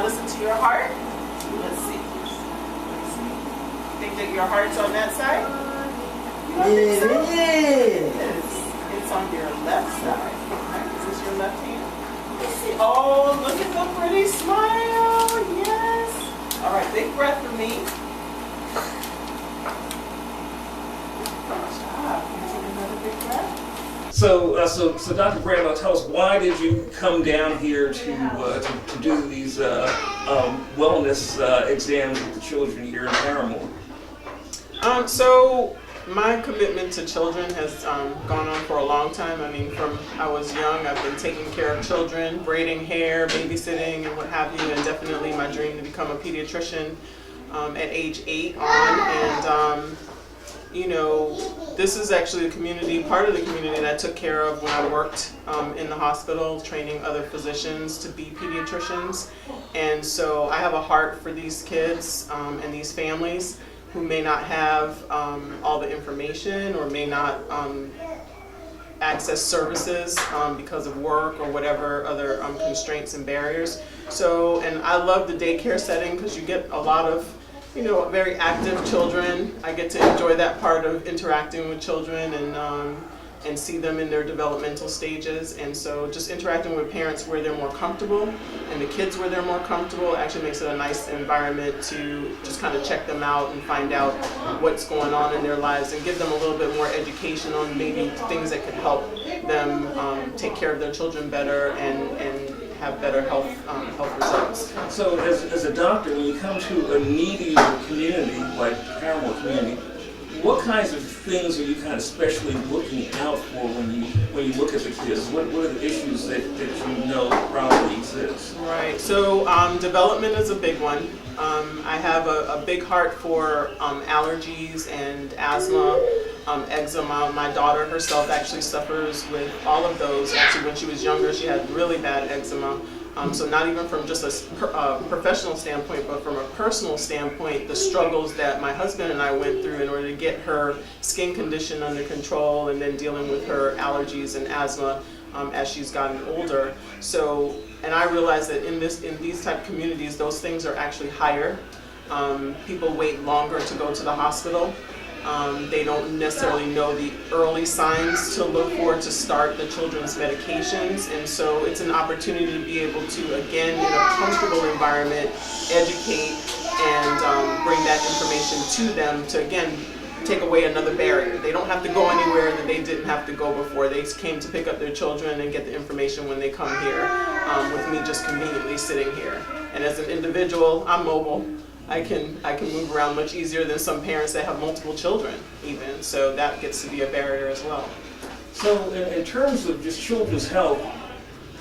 listen to your heart. Let's see. Think that your heart's on that side? You don't think so? It is. It's on your left side. Right? Is this your left hand? Let's see. Oh, look at the pretty smile. Yes. All right, big breath for me. Good job. Can you take another big breath? So Dr. Bradlow, tell us, why did you come down here to do these wellness exams with the children here in Parramore? So my commitment to children has gone on for a long time. I mean, from I was young, I've been taking care of children, braiding hair, babysitting, and what have you, and definitely my dream to become a pediatrician at age 8 on. And you know, this is actually part of the community that I took care of when I worked in the hospital, training other physicians to be pediatricians. And so I have a heart for these kids and these families who may not have all the information or may not access services because of work or whatever other constraints and barriers. So, and I love the daycare setting because you get a lot of, you know, very active children. I get to enjoy that part of interacting with children and see them in their developmental stages. And so just interacting with parents where they're more comfortable and the kids where they're more comfortable actually makes it a nice environment to just kind of check them out and find out what's going on in their lives and give them a little bit more education on maybe things that could help them take care of their children better and have better health results. So as a doctor, when you come to a needy community like the Parramore community, what kinds of things are you kind of especially looking out for when you look at the kids? What are the issues that you know probably exist? Right. So development is a big one. I have a big heart for allergies and asthma, eczema. My daughter herself actually suffers with all of those. Actually, when she was younger, she had really bad eczema. So not even from just a professional standpoint, but from a personal standpoint, the struggles that my husband and I went through in order to get her skin condition under control and then dealing with her allergies and asthma as she's gotten older. So, and I realized that in these type of communities, those things are actually higher. People wait longer to go to the hospital. They don't necessarily know the early signs to look for to start the children's medications, and so it's an opportunity to be able to, again, in a comfortable environment, educate and bring that information to them to, again, take away another barrier. They don't have to go anywhere that they didn't have to go before. They came to pick up their children and get the information when they come here, with me just conveniently sitting here. And as an individual, I'm mobile. I can move around much easier than some parents that have multiple children even, so that gets to be a barrier as well. So in terms of just children's health,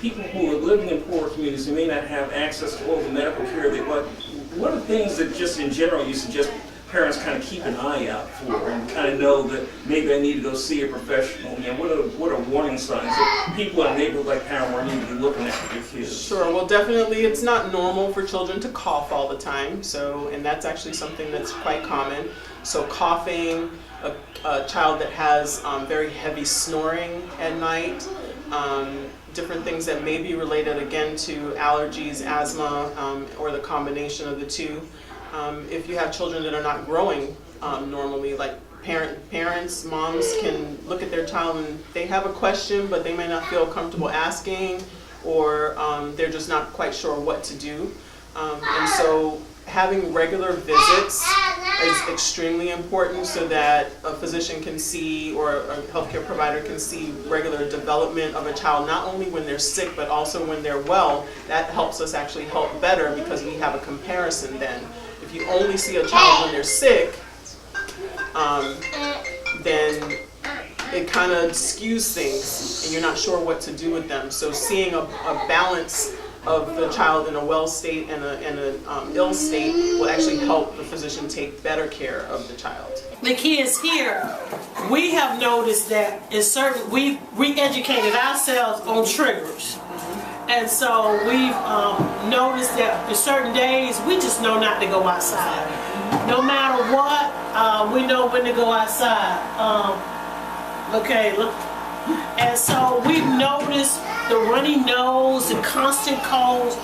people who are living in poor communities who may not have access to all the medical care they want, what are things that just in general you suggest parents kind of keep an eye out for and kind of know that maybe I need to go see a professional? You know, what are warning signs that people in a neighborhood like Parramore need to be looking at for their kids? Sure. Well, definitely it's not normal for children to cough all the time. So, and that's actually something that's quite common. So coughing, a child that has very heavy snoring at night, different things that may be related again to allergies, asthma, or the combination of the two. If you have children that are not growing normally, like parents, moms can look at their child and they have a question, but they may not feel comfortable asking, or they're just not quite sure what to do. And so having regular visits is extremely important so that a physician can see, or a healthcare provider can see, regular development of a child, not only when they're sick, but also when they're well. That helps us actually help better because we have a comparison then. If you only see a child when they're sick, then it kind of skews things and you're not sure what to do with them. So seeing a balance of the child in a well state and an ill state will actually help the physician take better care of the child. The kids here, we have noticed that we've re-educated ourselves on triggers. And so we've noticed that in certain days, we just know not to go outside. No matter what, we know when to go outside. Okay, look. And so we've noticed the runny nose, the constant colds.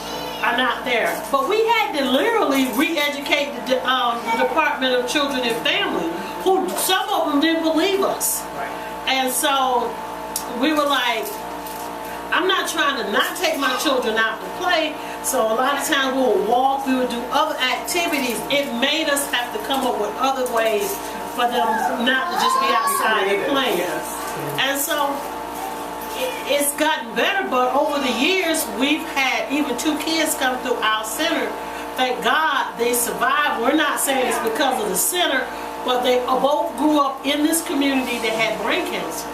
are not there. But we had to literally re-educate the Department of Children and Family, who some of them didn't believe us. And so we were like, I'm not trying to not take my children out to play. So a lot of times we would walk, we would do other activities. It made us have to come up with other ways for them not to just be outside and playing. And so it's gotten better, but over the years we've had even 2 kids come through our center. Thank God they survived. We're not saying it's because of the center, but they both grew up in this community that had brain cancer.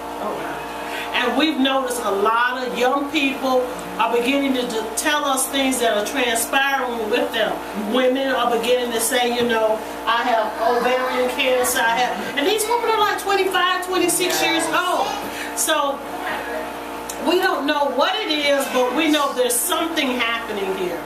And we've noticed a lot of young people are beginning to tell us things that are transpiring with them. Women are beginning to say, you know, I have ovarian cancer, and these women are like 25, 26 years old. So we don't know what it is, but we know there's something happening here.